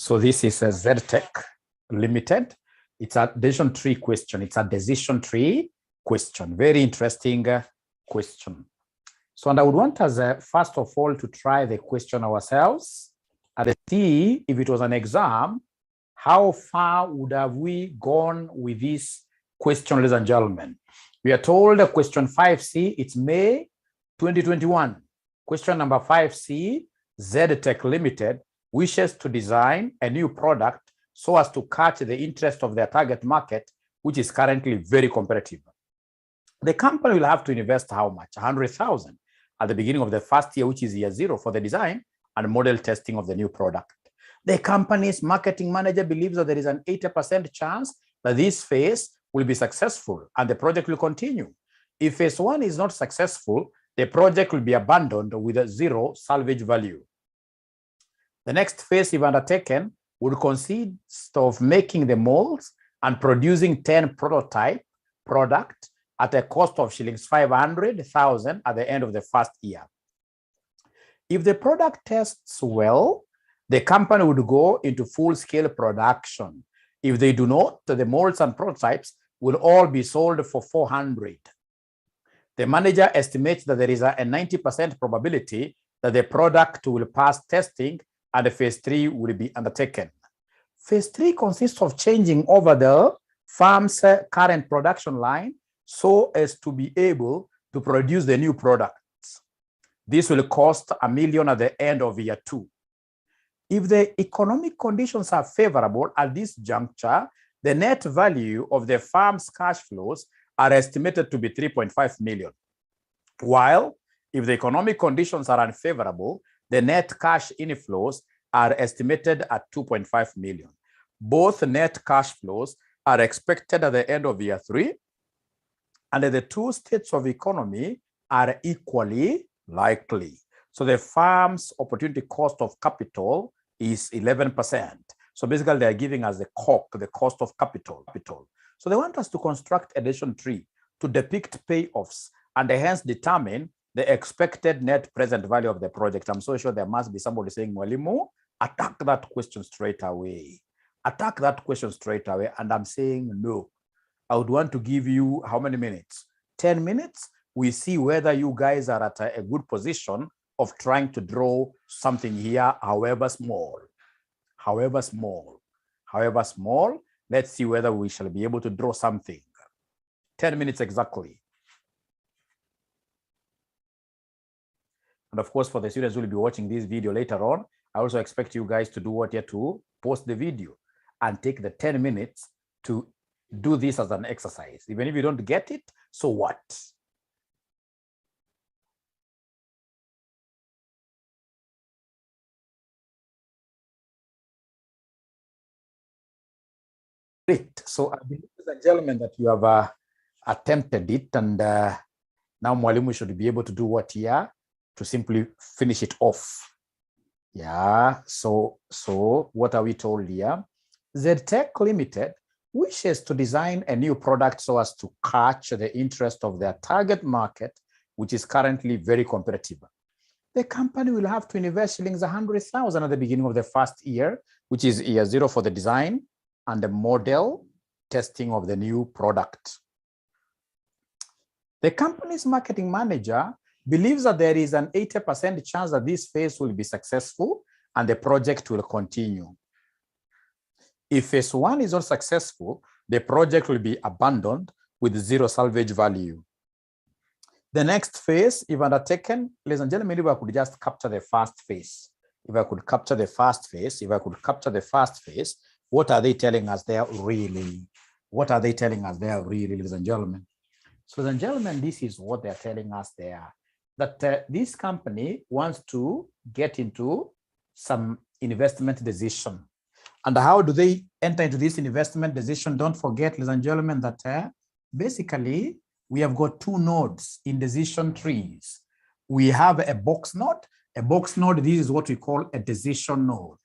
So this is a 𝘁𝗃 Limited. It's a decision tree question. It's a decision tree question. Very interesting question. So, and I would want us first of all to try the question ourselves and see if it was an exam, how far would have we gone with this question, ladies and gentlemen? We are told question 5C, it's May 2021. Question number 5C, 𝘁𝗃 Limited wishes to design a new product so as to catch the interest of their target market, which is currently very competitive. The company will have to invest how much? 100,000 at the beginning of the first year, which is year 0 for the design and model testing of the new product. The company's marketing manager believes that there is an 80% chance that this phase will be successful and the project will continue. If phase 1 is not successful, the project will be abandoned with a 0 salvage value. The next phase, if undertaken, would consist of making the molds and producing 10 prototype products at a cost of ⁻500,000 at the end of the first year. If the product tests well, the company would go into full-scale production. If they do not, the molds and prototypes will all be sold for 400. The manager estimates that there is a 90% probability that the product will pass testing and phase 3 will be undertaken. Phase 3 consists of changing over the firm's current production line so as to be able to produce the new products. This will cost $1 million at the end of year 2. If the economic conditions are favorable at this juncture, the net value of the firm's cash flows are estimated to be 3.5 million. While if the economic conditions are unfavorable, the net cash inflows are estimated at 2.5 million. Both net cash flows are expected at the end of year 3, and the two states of economy are equally likely. So the firm's opportunity cost of capital is 11%. So basically, they are giving us the COC, the cost of capital. So they want us to construct a decision tree to depict payoffs and hence determine the expected net present value of the project. I'm so sure there must be somebody saying, Mwalimu, attack that question straight away. Attack that question straight away. And I'm saying no. I would want to give you how many minutes? 10 minutes. We see whether you guys are at a good position of trying to draw something here, however small. However small. However small. Let's see whether we shall be able to draw something. 10 minutes exactly. And of course, for the students who will be watching this video later on, I also expect you guys to do what you have to post the video and take the 10 minutes to do this as an exercise. Even if you don't get it, so what? Great. So I believe, ladies and gentlemen, that you have attempted it, and now Mwalimu should be able to do what here to simply finish it off. Yeah. So what are we told here? 𝘁𝗃 Limited wishes to design a new product so as to catch the interest of their target market, which is currently very competitive. The company will have to invest ⁻100,000 at the beginning of the first year, which is year 0 for the design and the model testing of the new product. The company's marketing manager believes that there is an 80% chance that this phase will be successful and the project will continue. If phase 1 is not successful, the project will be abandoned with 0 salvage value. The next phase, if undertaken, ladies and gentlemen, if I could just capture the first phase, what are they telling us there really? What are they telling us there really, ladies and gentlemen? So, ladies and gentlemen, this is what they're telling us there. That this company wants to get into some investment decision. And how do they enter into this investment decision? Don't forget, ladies and gentlemen, that basically we have got 2 nodes in decision trees. We have a box node. A box node, this is what we call a decision node.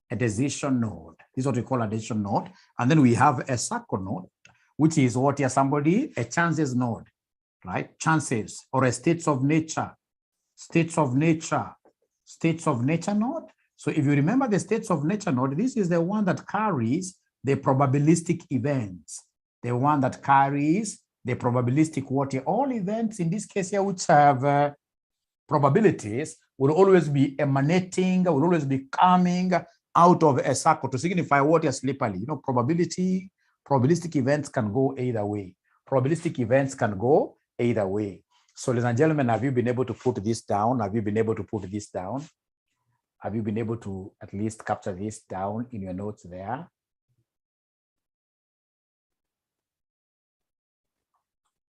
A decision node. This is what we call a decision node. And then we have a circle node, which is what here somebody, a chances node, right? Chances, or a states of nature node, So if you remember the states of nature node, this is the one that carries the probabilistic events, the one that carries the probabilistic what here. All events in this case here which have probabilities will always be emanating, will always be coming out of a circle to signify what is slippery. You know, probabilistic events can go either way. Probabilistic events can go either way. So ladies and gentlemen, have you been able to put this down? Have you been able to put this down? Have you been able to at least capture this down in your notes there?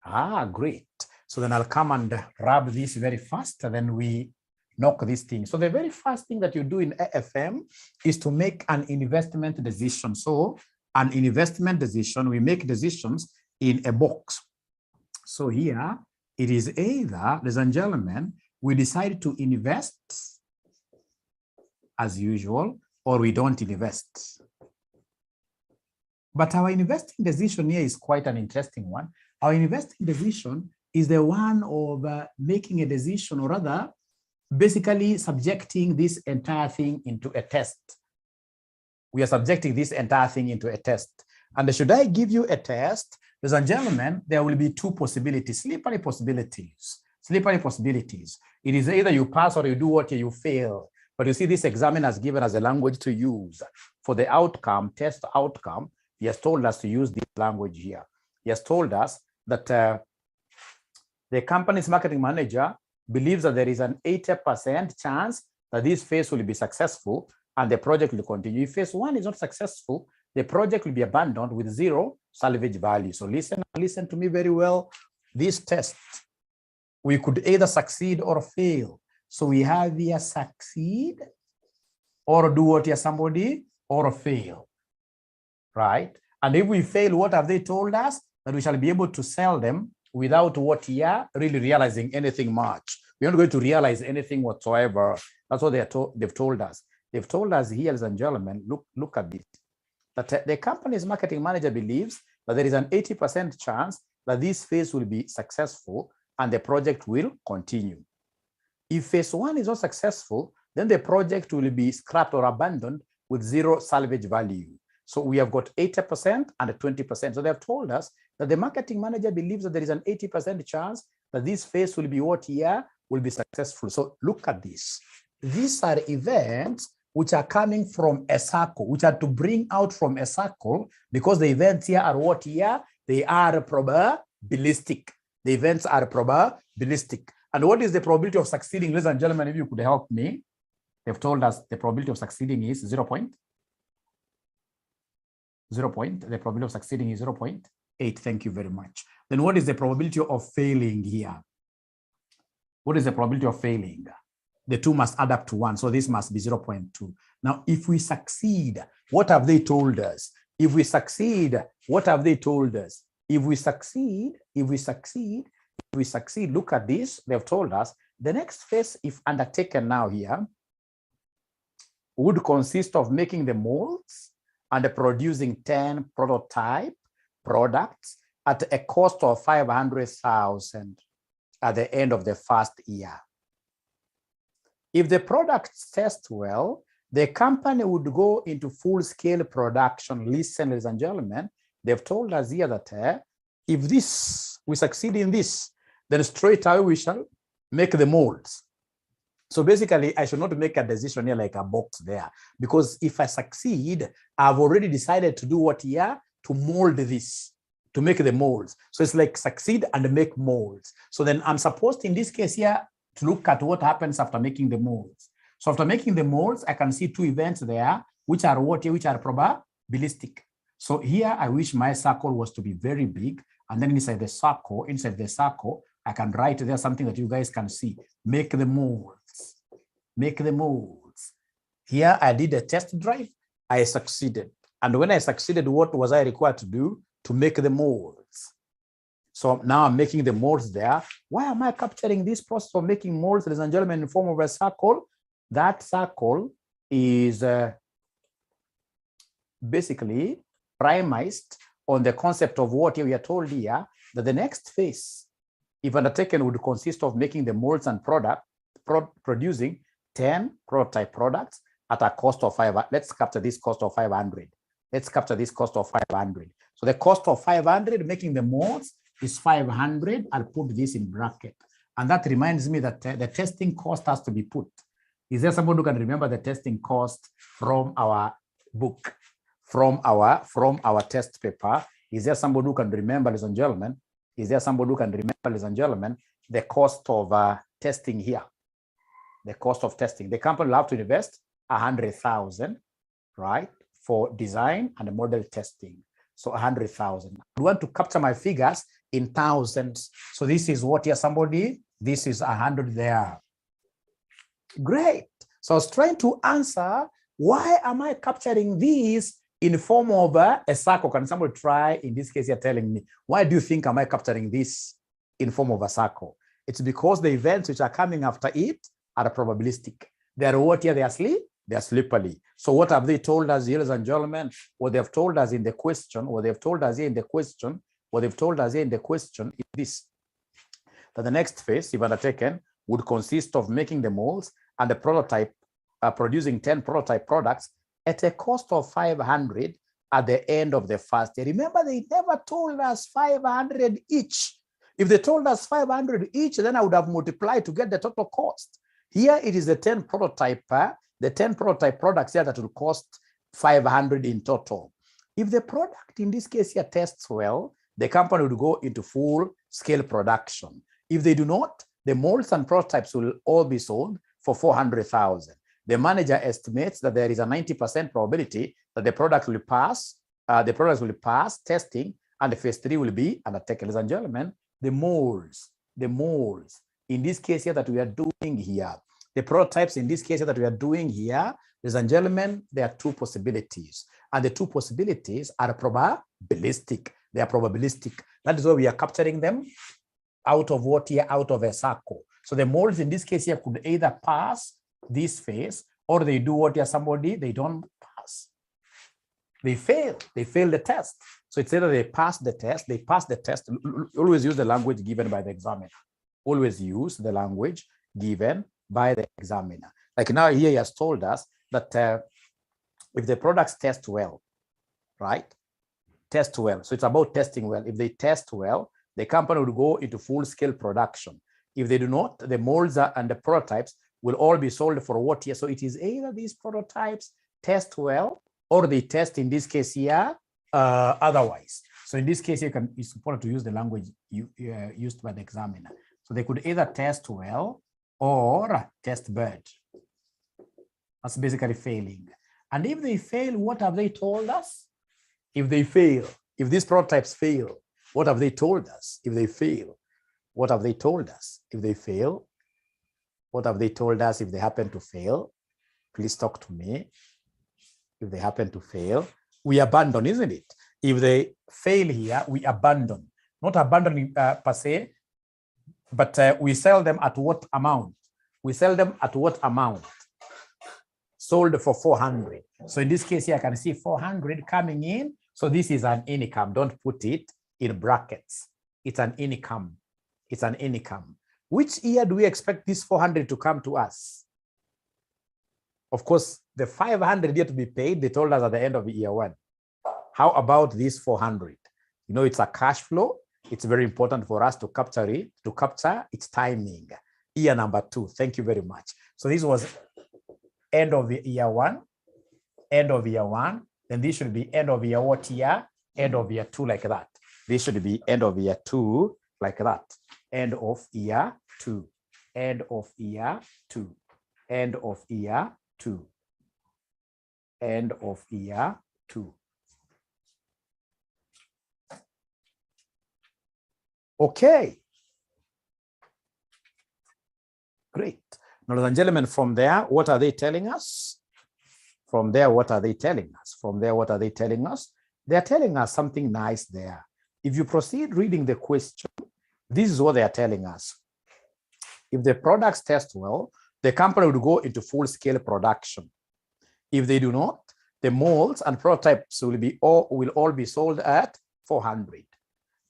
Ah, great. So then I'll come and rub this very fast, and then we knock this thing. So the very first thing that you do in AFM is to make an investment decision. So an investment decision, we make decisions in a box. So here it is either, ladies and gentlemen, we decide to invest as usual, or we don't invest. But our investing decision here is quite an interesting one. Our investing decision is the one of making a decision, or rather, basically subjecting this entire thing into a test. We are subjecting this entire thing into a test. And should I give you a test, ladies and gentlemen, there will be two possibilities, slippery possibilities. Slippery possibilities. It is either you pass or you do what you fail. But you see, this examiner has given us a language to use for the outcome, test outcome. He has told us to use this language here. He has told us that the company's marketing manager believes that there is an 80% chance that this phase will be successful and the project will continue. If phase one is not successful, the project will be abandoned with zero salvage value. So listen to me very well. This test, we could either succeed or fail. So we have here succeed or do what here somebody or fail, right? And if we fail, what have they told us? That we shall be able to sell them without what here really realizing anything much. We're not going to realize anything whatsoever. That's what they've told us. They've told us here, ladies and gentlemen, look at this. That the company's marketing manager believes that there is an 80% chance that this phase will be successful and the project will continue. If phase one is not successful, then the project will be scrapped or abandoned with zero salvage value. So we have got 80% and 20%. So they have told us that the marketing manager believes that there is an 80% chance that this phase will be what here will be successful. So look at this. These are events which are coming from a circle, which are to bring out from a circle, because the events here are what here? They are probabilistic. The events are probabilistic. And what is the probability of succeeding? Ladies and gentlemen, if you could help me. They've told us the probability of succeeding is 0. The probability of succeeding is 0.8. Thank you very much. Then what is the probability of failing here? What is the probability of failing? The two must add up to 1. So this must be 0.2. Now, if we succeed, what have they told us? If we succeed, what have they told us? If we succeed, look at this. They've told us the next phase, if undertaken now here, would consist of making the molds and producing 10 prototype products at a cost of 500,000 at the end of the first year. If the products test well, the company would go into full-scale production. Listen, ladies and gentlemen, they've told us here that if we succeed in this, then straight away we shall make the molds. So basically, I should not make a decision here like a box there, because if I succeed, I've already decided to do what here? To mold this, to make the molds. So it's like succeed and make molds. So then I'm supposed in this case here to look at what happens after making the molds. So after making the molds, I can see two events there, which are what here? Which are probabilistic. So here I wish my circle was to be very big, and then inside the circle, I can write there something that you guys can see. Make the molds. Make the molds. Here I did a test drive. I succeeded. And when I succeeded, what was I required to do? To make the molds. So now I'm making the molds there. Why am I capturing this process of making molds, ladies and gentlemen, in form of a circle? That circle is basically premised on the concept of what we are told here, that the next phase, if undertaken, would consist of making the molds and producing 10 prototype products at a cost of 500. Let's capture this cost of 500. Let's capture this cost of 500. So the cost of 500 making the moles is 500. I'll put this in bracket. And that reminds me that the testing cost has to be put. Is there someone who can remember the testing cost from our book, from our test paper? Is there somebody who can remember, ladies and gentlemen? Is there somebody who can remember, ladies and gentlemen, the cost of testing here? The cost of testing. The company will have to invest 100,000, right, for design and model testing. So 100,000. I want to capture my figures in thousands. So this is what here, somebody, this is 100 there. Great. So I was trying to answer, why am I capturing these in the form of a circle? Can somebody try? In this case, you're telling me, why do you think am I capturing this in form of a circle? It's because the events which are coming after it are probabilistic. They are what here? They are slippery. So what have they told us, ladies and gentlemen? What they've told us in the question, what they've told us here in the question, what they've told us here in the question is this: that the next phase, if undertaken, would consist of making the molds and the prototype, producing 10 prototype products at a cost of 500 at the end of the first year. Remember, they never told us 500 each. If they told us 500 each, then I would have multiplied to get the total cost. Here it is the 10 prototype products here that will cost 500 in total. If the product in this case here tests well, the company would go into full scale production. If they do not, the molds and prototypes will all be sold for 400,000. The manager estimates that there is a 90% probability that the product will pass, testing, and the phase 3 will be undertaken. Ladies and gentlemen, the molds in this case here that we are doing here, the prototypes in this case here that we are doing here, ladies and gentlemen, there are two possibilities, and the two possibilities are probabilistic. They are probabilistic. That is why we are capturing them out of what here? Out of a circle. So the molds in this case here could either pass this phase, or they do what here? Somebody, they don't pass. They fail the test. So it's either they pass the test, always use the language given by the examiner. Always use the language given by the examiner. Like now here he has told us that if the products test well, right? Test well. So it's about testing well. If they test well, the company will go into full-scale production. If they do not, the molds and the prototypes will all be sold for what year? So it is either these prototypes test well, or they test in this case here otherwise. So in this case, it's important to use the language used by the examiner. So they could either test well or test bad. That's basically failing. And if they fail, what have they told us? If they fail, if these prototypes fail, what have they told us? If they fail, what have they told us? If they fail, what have they told us? If they happen to fail, please talk to me. If they happen to fail, we abandon, isn't it? If they fail here, we abandon. Not abandoning per se, but we sell them at what amount? We sell them at what amount? Sold for 400. So in this case here, I can see 400 coming in. So this is an income. Don't put it in brackets. It's an income. It's an income. Which year do we expect this 400 to come to us? Of course, the 500 yet to be paid, they told us at the end of year 1. How about this 400? You know, it's a cash flow. It's very important for us to capture it, to capture its timing. Year number 2. Thank you very much. So this was end of year 1, end of year 1. Then this should be end of year what year? End of year 2, like that. This should be end of year 2, like that. End of year 2, end of year 2, end of year 2, end of year 2. Okay. Great. Now, ladies and gentlemen, from there, what are they telling us? From there, what are they telling us? From there, what are they telling us? They're telling us something nice there. If you proceed reading the question, this is what they are telling us. If the products test well, the company would go into full-scale production. If they do not, the molds and prototypes will all be sold at 400.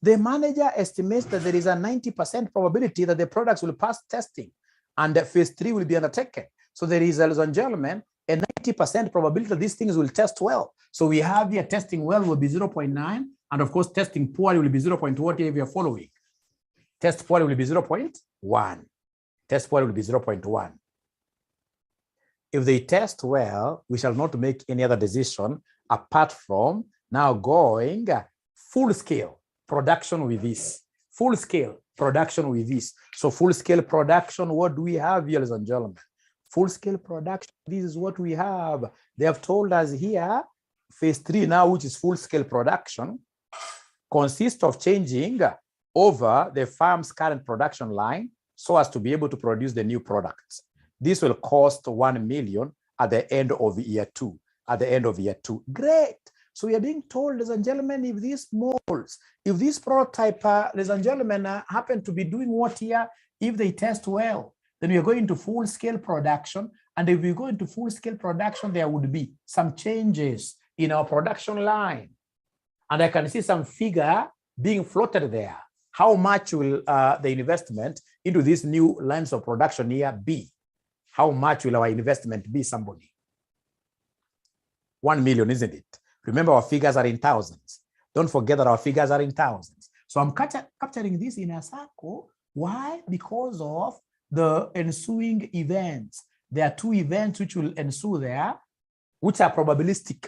The manager estimates that there is a 90% probability that the products will pass testing and that phase 3 will be undertaken. So there is, ladies and gentlemen, a 90% probability that these things will test well. So we have here testing well will be 0.9, and of course testing poorly will be 0.1 if you're following. Test poorly will be 0.1. Test poorly will be 0.1. If they test well, we shall not make any other decision apart from now going full scale production with this. Full scale production with this. So full scale production, what do we have here, ladies and gentlemen? Full scale production, this is what we have. They have told us here, phase 3 now, which is full scale production, consists of changing over the farm's current production line so as to be able to produce the new products. This will cost 1 million at the end of year 2. At the end of year 2. Great. So we are being told, ladies and gentlemen, if these molds, if this prototype, ladies and gentlemen, happen to be doing what here, if they test well, then we are going to full-scale production. And if we go into full-scale production, there would be some changes in our production line. And I can see some figure being floated there. How much will the investment into these new lines of production here be? How much will our investment be, somebody? 1 million, isn't it? Remember, our figures are in thousands. Don't forget that our figures are in thousands. So I'm capturing this in a circle. Why? Because of the ensuing events. There are 2 events which will ensue there, which are probabilistic.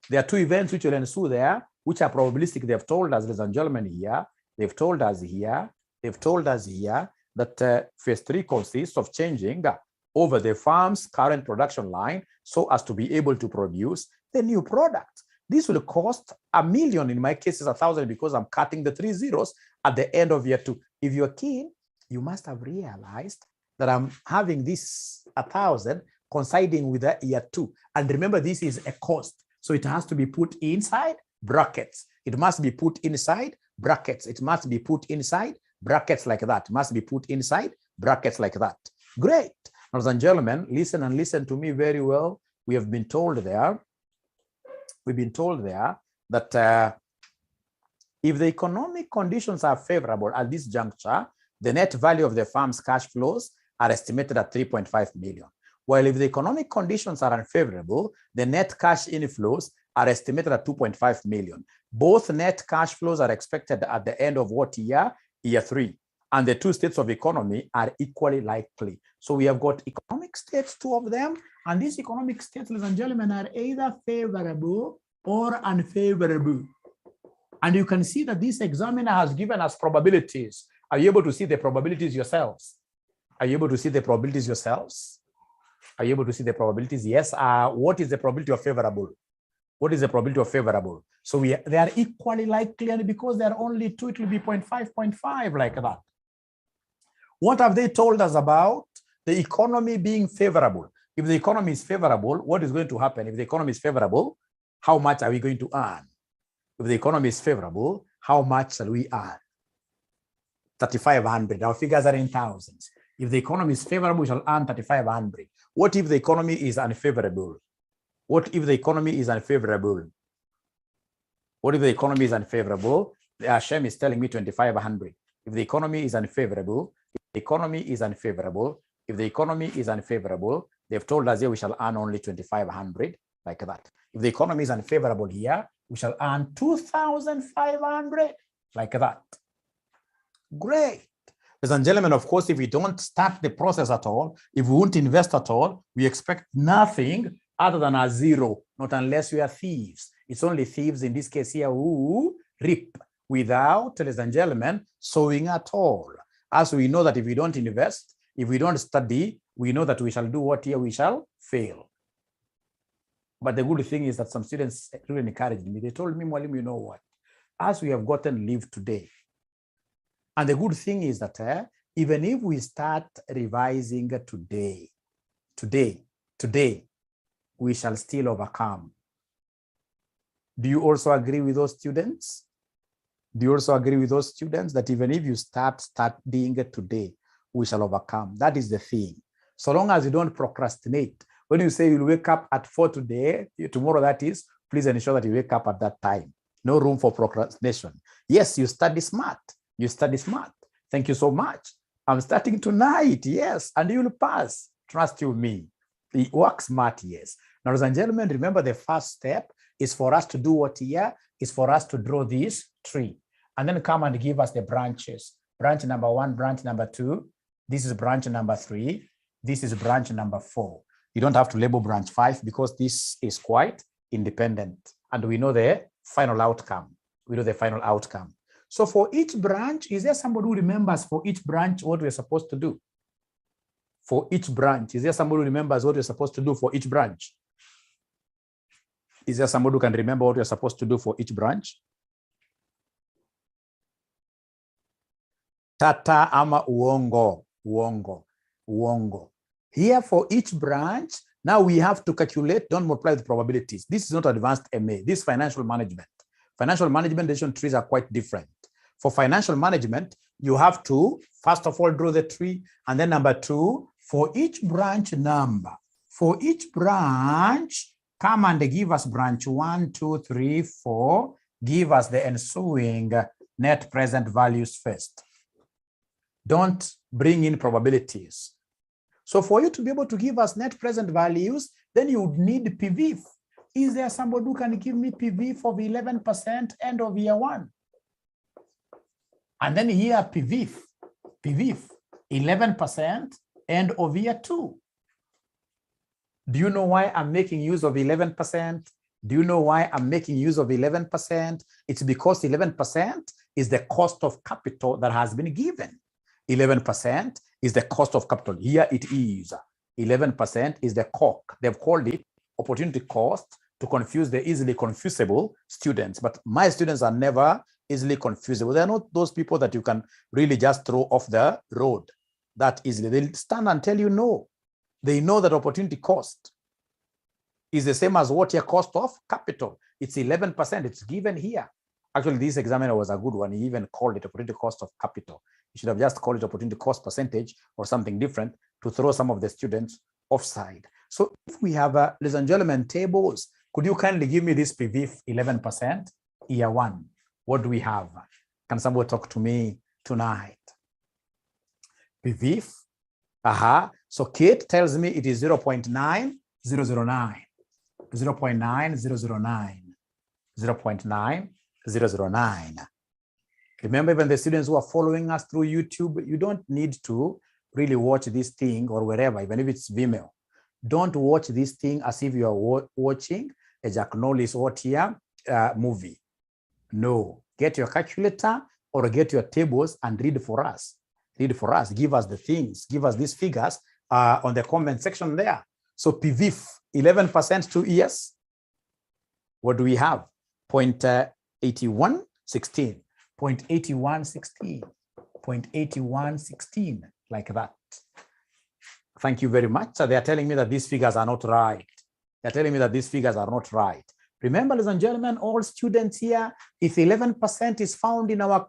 There are 2 events which will ensue there, which are probabilistic. They've told us, ladies and gentlemen, here, they've told us here that phase 3 consists of changing over the farm's current production line so as to be able to produce the new product. This will cost 1 million. In my case, it's 1,000 because I'm cutting the 3 zeros at the end of year 2. If you're keen, you must have realized that I'm having this 1,000 coinciding with the year 2. And remember, this is a cost. So it has to be put inside brackets. It must be put inside brackets. It must be put inside brackets like that. It must be put inside brackets like that. Great. Ladies and gentlemen, listen and listen to me very well. We have been told there, that if the economic conditions are favorable at this juncture, the net value of the farm's cash flows are estimated at 3.5 million. While if the economic conditions are unfavorable, the net cash inflows are estimated at 2.5 million. Both net cash flows are expected at the end of what year? Year 3. And the 2 states of economy are equally likely. So we have got economic states, 2 of them, and these economic states, ladies and gentlemen, are either favorable or unfavorable. And you can see that this examiner has given us probabilities. Are you able to see the probabilities yourselves? Are you able to see the probabilities yourselves? Are you able to see the probabilities? Yes. What is the probability of favorable? What is the probability of favorable? So they are equally likely, and because there are only 2, it will be 0.5 like that. What have they told us about the economy being favorable? If the economy is favorable, what is going to happen? If the economy is favorable, how much are we going to earn? If the economy is favorable, how much shall we earn? 3,500. Our figures are in thousands. If the economy is favorable, we shall earn 3,500. What if the economy is unfavorable? What if the economy is unfavorable? What if the economy is unfavorable? The Hashem is telling me 2,500. If the economy is unfavorable, the economy is unfavorable. If the economy is unfavorable, they've told us here we shall earn only 2,500, like that. If the economy is unfavorable here, we shall earn 2,500, like that. Great. Ladies and gentlemen, of course, if we don't start the process at all, if we won't invest at all, we expect nothing other than a 0, not unless we are thieves. It's only thieves in this case here who reap without, ladies and gentlemen, sowing at all. As we know that if we don't invest, if we don't study, we know that we shall do what here? We shall fail. But the good thing is that some students really encouraged me. They told me, Mwalimu, you know what? As we have gotten leave today, and the good thing is that even if we start revising today, we shall still overcome. Do you also agree with those students? Do you also agree with those students that even if you start studying today, we shall overcome? That is the thing. So long as you don't procrastinate. When you say you'll wake up at 4 today, tomorrow that is, please ensure that you wake up at that time. No room for procrastination. Yes, you study smart. You study smart. Thank you so much. I'm starting tonight, yes, and you'll pass. Trust you me. Work smart, yes. Now, ladies and gentlemen, remember the first step is for us to do what here? Is for us to draw this tree and then come and give us the branches. Branch number 1, branch number 2. This is branch number 3. This is branch number 4. You don't have to label branch 5 because this is quite independent. And we know the final outcome. We know the final outcome. So for each branch, is there somebody who remembers for each branch what we're supposed to do? For each branch, is there somebody who remembers what you're supposed to do for each branch? Is there somebody who can remember what you're supposed to do for each branch? Tata ama uongo, uongo, uongo. Here for each branch, now we have to calculate, don't multiply the probabilities. This is not advanced MA, this is financial management. Financial management decision trees are quite different. For financial management, you have to, first of all, draw the tree, and then number 2, for each branch number, for each branch, come and give us branch 1, 2, 3, 4, give us the ensuing net present values first. Don't bring in probabilities. So for you to be able to give us net present values, then you would need PVIF. Is there somebody who can give me PVIF of 11% end of year 1? And then here PVIF, 11% end of year 2. Do you know why I'm making use of 11%? Do you know why I'm making use of 11%? It's because 11% is the cost of capital that has been given. 11% is the cost of capital. Here it is. 11% is the COC. They've called it opportunity cost to confuse the easily confusable students. But my students are never easily confusable. They're not those people that you can really just throw off the road that easily. They'll stand and tell you no. They know that opportunity cost is the same as what your cost of capital. It's 11%. It's given here. Actually, this examiner was a good one. He even called it opportunity cost of capital. You should have just called it opportunity cost percentage or something different to throw some of the students offside. So if we have, ladies and gentlemen, tables, could you kindly give me this PVIF 11% year 1? What do we have? Can somebody talk to me tonight? PVIF. So Kate tells me it is 0.9009. 0.9009. 0.9009. Remember, even the students who are following us through YouTube, you don't need to really watch this thing or wherever, even if it's Vimeo. Don't watch this thing as if you are watching a 𝗥𝗖𝗠 𝗕𝗹cie movie. No, get your calculator or get your tables and read for us. Read for us, give us the things, give us these figures on the comment section there. So PVIF, 11% 2 years. What do we have? 0.8116, 0.8116, 0.8116, like that. Thank you very much. So they are telling me that these figures are not right. They're telling me that these figures are not right. Remember, ladies and gentlemen, all students here, if 11% is found in our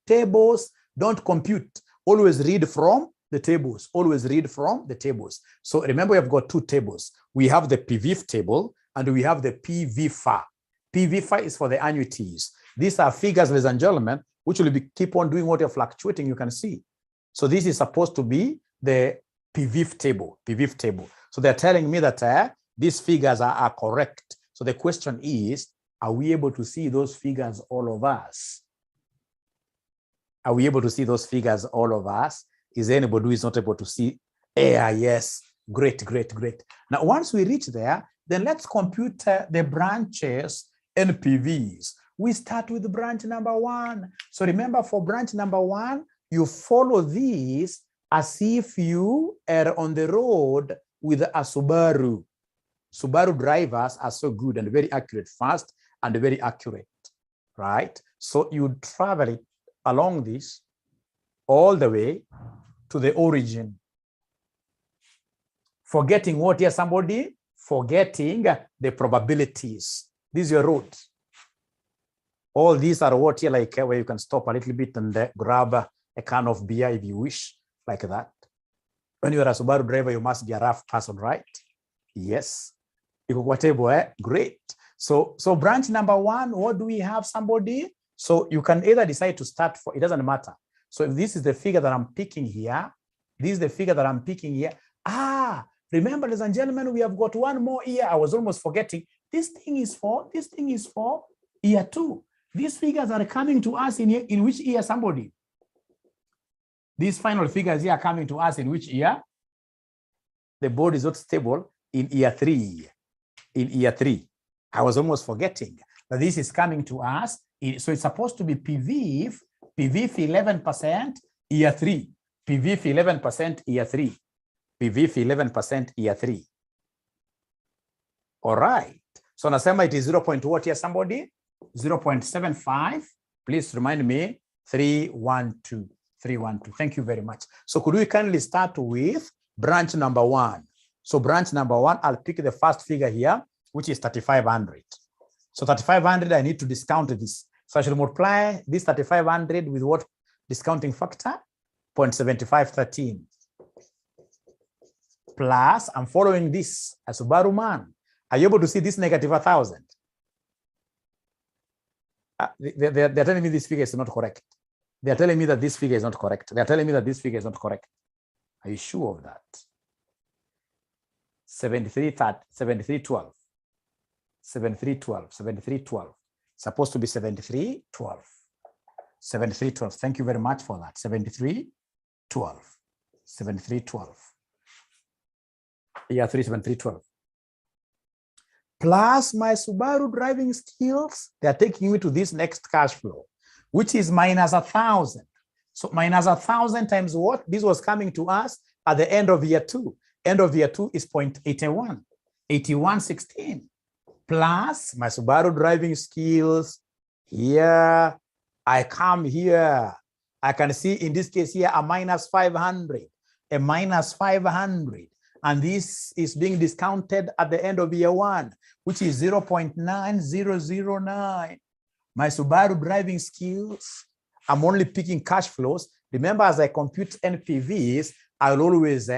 tables, don't compute. Always read from the tables. Always read from the tables. So remember, we have got 2 tables. We have the PVIF table and we have the PVIFA. PVIFA is for the annuities. These are figures, ladies and gentlemen, which will keep on doing what you're fluctuating, you can see. So this is supposed to be the PVIF table. PVIF table. So they're telling me that these figures are correct. So the question is, are we able to see those figures, all of us? Are we able to see those figures, all of us? Is there anybody who is not able to see? Yes, great, great, great. Now, once we reach there, then let's compute the branches and PVs. We start with branch number 1. So remember, for branch number 1, you follow these as if you are on the road with a Subaru. Subaru drivers are so good and very accurate, fast and very accurate, right? So you travel it along this all the way to the origin. Forgetting what here, somebody? Forgetting the probabilities. This is your road. All these are what here, like where you can stop a little bit and grab a can of beer if you wish, like that. When you're a Subaru driver, you must be a rough person, right? Yes. Great. So branch number 1, what do we have, somebody? So you can either decide to start for, it doesn't matter. So if this is the figure that I'm picking here, this is the figure that I'm picking here. Remember, ladies and gentlemen, we have got one more year. I was almost forgetting. This thing is for year 2. These figures are coming to us in which year, somebody? These final figures here are coming to us in which year? The board is not stable in year 3. In year 3. I was almost forgetting that this is coming to us. So it's supposed to be PV 11% year 3. PV 11% year 3. PV 11% year 3. All right. So nasema it is 0. What here, somebody? 0.75. Please remind me. 312. 312. Thank you very much. So could we kindly start with branch number 1? So branch number 1, I'll pick the first figure here, which is 3,500. So 3,500, I need to discount this. So I should multiply this 3,500 with what discounting factor? 0.7513. Plus, I'm following this as Subaru man. Are you able to see this negative 1,000? They're telling me this figure is not correct. They're telling me that this figure is not correct. They're telling me that this figure is not correct. Are you sure of that? 7312. 7312. 7312. Supposed to be 7312. 7312. Thank you very much for that. 7312. 7312. Yeah, 37312. Plus my Subaru driving skills, they are taking me to this next cash flow, which is minus 1,000. So minus 1,000 times what? This was coming to us at the end of year 2. End of year 2 is 0.81. 8116. Plus my Subaru driving skills. Here, I come here. I can see in this case here a minus 500. A minus 500. And this is being discounted at the end of year 1, which is 0.9009. My Subaru driving skills, I'm only picking cash flows. Remember, as I compute NPVs, I'll always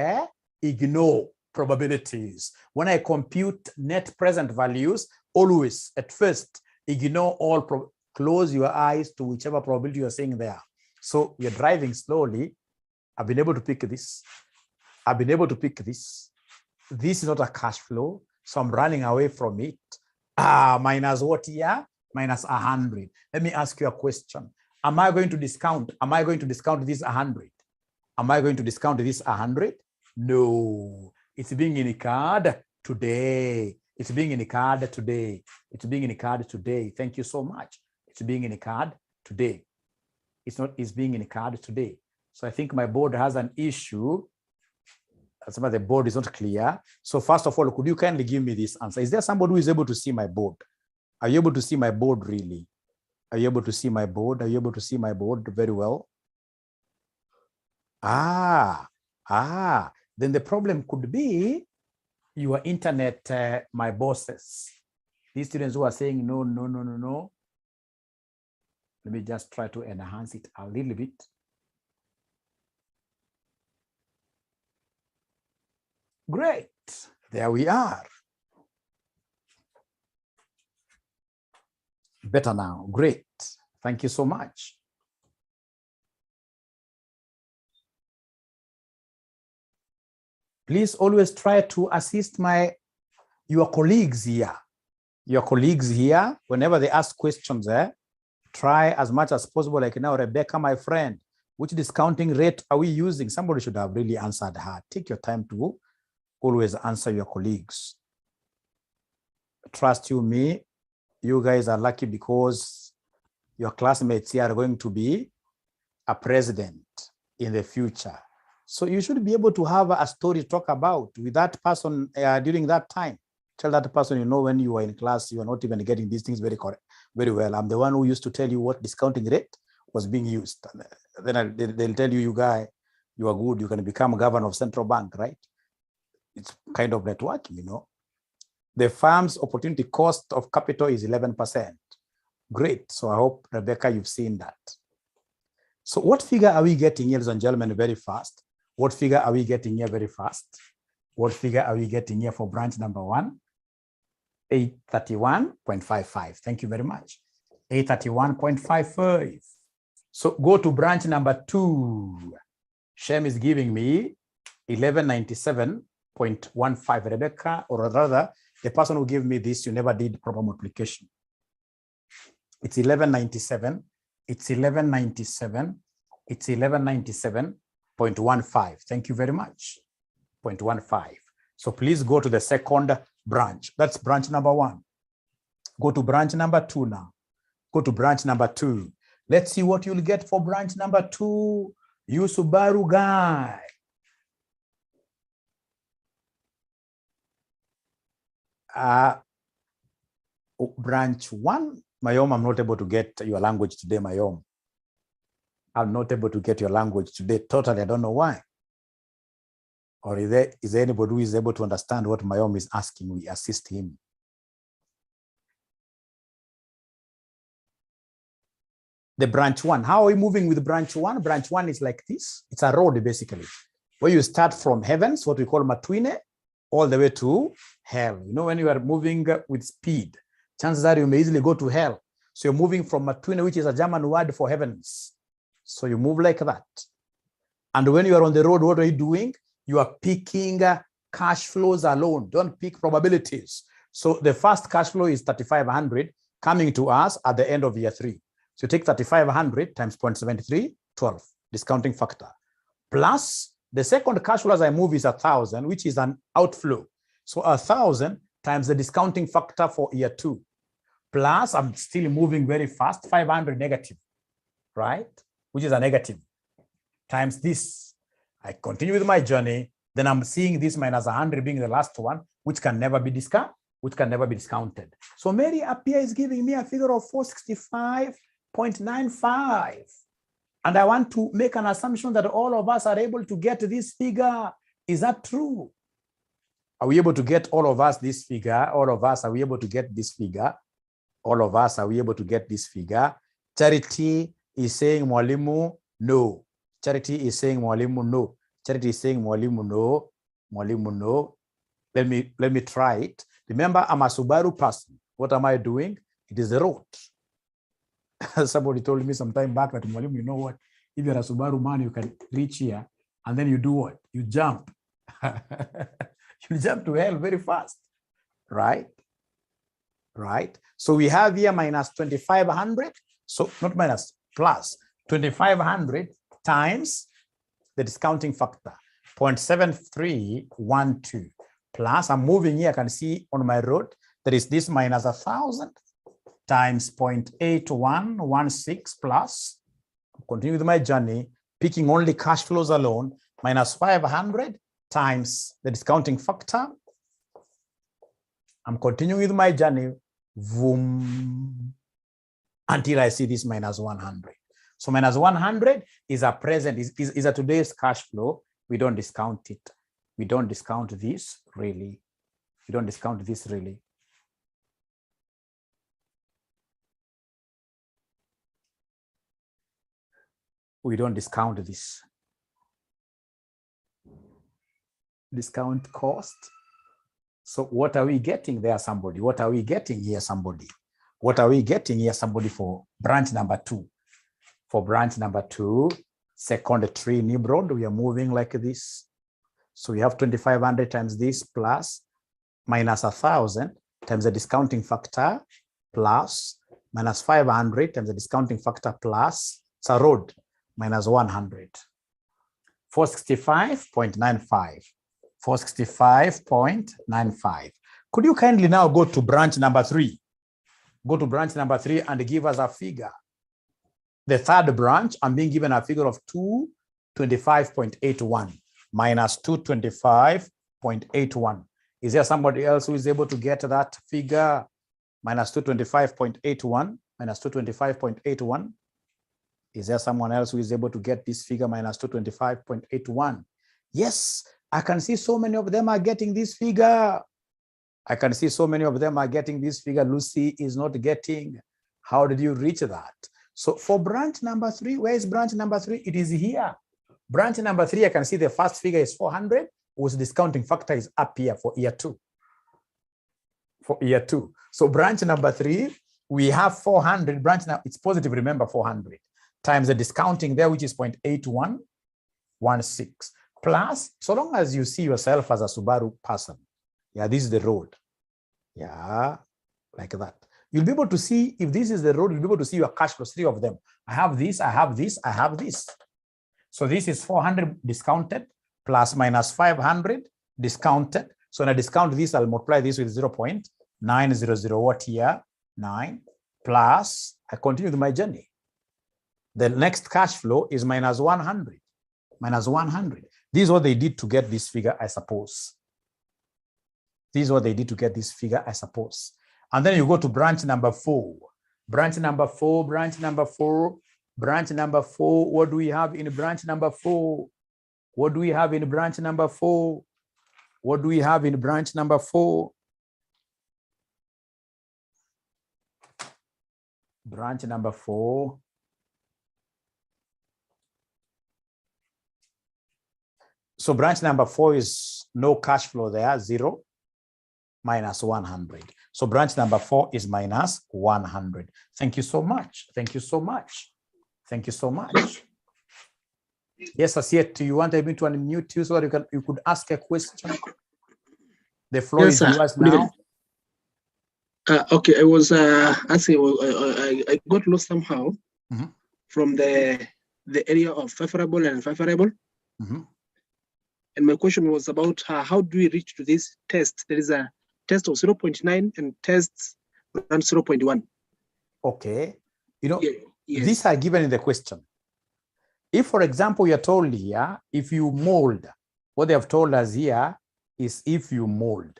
ignore probabilities. When I compute net present values, always at first ignore all, close your eyes to whichever probability you're seeing there. So you're driving slowly. I've been able to pick this. I've been able to pick this. This is not a cash flow, so I'm running away from it. Minus what here? Minus 100. Let me ask you a question. Am I going to discount? Am I going to discount this 100? Am I going to discount this 100? No. It's being in a card today. It's being in a card today. It's being in a card today. Thank you so much. It's being in a card today. It's not. It's being in a card today. So I think my board has an issue. Some of the board is not clear. So first of all, could you kindly give me this answer? Is there somebody who is able to see my board? Are you able to see my board really? Are you able to see my board? Are you able to see my board very well? Then the problem could be your internet, my bosses. These students who are saying no. Let me just try to enhance it a little bit. Great, there we are. Better now, great. Thank you so much. Please always try to assist your colleagues here. Your colleagues here, whenever they ask questions, try as much as possible. Like now, Rebecca, my friend, which discounting rate are we using? Somebody should have really answered her. Take your time to always answer your colleagues. Trust you me, you guys are lucky because your classmates here are going to be a president in the future. So you should be able to have a story to talk about with that person during that time. Tell that person, you know, when you are in class, you are not even getting these things very well. I'm the one who used to tell you what discounting rate was being used. Then they'll tell you, you guy, you are good, you can become governor of central bank, right? It's kind of networking, you know. The firm's opportunity cost of capital is 11%. Great. So I hope, Rebecca, you've seen that. So what figure are we getting here, ladies and gentlemen, very fast? What figure are we getting here very fast? What figure are we getting here for branch number 1? 831.55. Thank you very much. 831.55. So go to branch number 2. Shem is giving me 1197. 0.15, Rebecca, or rather, the person who gave me this, you never did proper multiplication. It's 1197. It's 1197. It's 1197.15. Thank you very much. 0.15. So please go to the second branch. That's branch number 1. Go to branch number 2 now. Go to branch number 2. Let's see what you'll get for branch number 2. You Subaru guy. Branch 1. Mayom, I'm not able to get your language today, Mayom. I'm not able to get your language today. Totally, I don't know why. Or is there anybody who is able to understand what Mayom is asking? We assist him. The branch 1. How are we moving with branch 1? Branch 1 is like this. It's a road, basically, where you start from heavens, what we call matwine, all the way to hell. You know, when you are moving with speed, chances are you may easily go to hell. So you're moving from matwine, which is a German word for heavens. So you move like that. And when you are on the road, what are you doing? You are picking cash flows alone. Don't pick probabilities. So the first cash flow is 3,500 coming to us at the end of year 3. So you take 3,500 times 0.73, 12, discounting factor. Plus the second cash flow as I move is 1,000, which is an outflow. So 1,000 times the discounting factor for year 2. Plus I'm still moving very fast, 500 negative, right? Which is a negative, times this. I continue with my journey. Then I'm seeing this minus 100 being the last one, which can never be discounted. So Mary Appiah is giving me a figure of 465.95. And I want to make an assumption that all of us are able to get this figure. Is that true? Are we able to get all of us this figure? All of us, are we able to get this figure? All of us, are we able to get this figure? Charity is saying Mwalimu, no. Charity is saying Mwalimu, no. Charity is saying Mwalimu, no. Mwalimu, no. Let me try it. Remember, I'm a Subaru person. What am I doing? It is the road. Somebody told me some time back that, Mwalimu, you know what? If you're a Subaru man, you can reach here, and then you do what? You jump. You jump to hell very fast, right? Right? So we have here minus 2,500. So not minus, plus 2,500 times the discounting factor, 0.7312. Plus, I'm moving here, I can see on my road, there is this minus 1,000 times 0.8116 plus, continue with my journey, picking only cash flows alone, minus 500 times the discounting factor. I'm continuing with my journey, boom, until I see this minus 100. So minus 100 is a present, is a today's cash flow. We don't discount it. We don't discount this really. We don't discount this really. We don't discount this. Discount cost. So what are we getting there, somebody? What are we getting here, somebody? What are we getting here, somebody, for branch number 2? For branch number 2, second tree Nimrod, we are moving like this. So we have 2,500 times this plus minus 1,000 times the discounting factor plus minus 500 times the discounting factor plus, it's a road, minus 100. 465.95. 465.95. Could you kindly now go to branch number 3? Go to branch number 3 and give us a figure. The third branch, I'm being given a figure of 225.81 minus 225.81. Is there somebody else who is able to get that figure? Minus 225.81, minus 225.81. Is there someone else who is able to get this figure, minus 225.81? Yes, I can see so many of them are getting this figure. I can see so many of them are getting this figure. Lucy is not getting. How did you reach that? So for branch number 3, where is branch number 3? It is here. Branch number 3, I can see the first figure is 400, whose discounting factor is up here for year 2. For year 2. So branch number 3, we have 400. Branch now, it's positive, remember, 400 times the discounting there, which is 0.8116, plus, so long as you see yourself as a Subaru person, yeah, this is the road, yeah, like that. You'll be able to see, if this is the road, you'll be able to see your cash flows, 3 of them. I have this, I have this, I have this. So this is 400 discounted plus minus 500 discounted. So when I discount this, I'll multiply this with 0.900 what here? 9 plus, I continue with my journey. The next cash flow is minus 100. Minus 100. This is what they did to get this figure, I suppose. This is what they did to get this figure, I suppose. And then you go to branch number 4. Branch number 4, branch number 4, branch number 4. What do we have in branch number 4? What do we have in branch number 4? What do we have in branch number 4? Branch number 4. So branch number 4 is no cash flow there, 0, minus 100. So branch number 4 is minus 100. Thank you so much. Thank you so much. Thank you so much. Yes, 𝗁𝗂𝗃, you want me to unmute you so that you could ask a question? The floor is yours now. Okay, I was asking, I got lost somehow from the area of favorable and unfavorable. And my question was about how do we reach to this test? There is a test of 0.9 and tests around 0.1. Okay. You know, yes. These are given in the question. If, for example, you're told here, if you mold, what they have told us here is if you mold.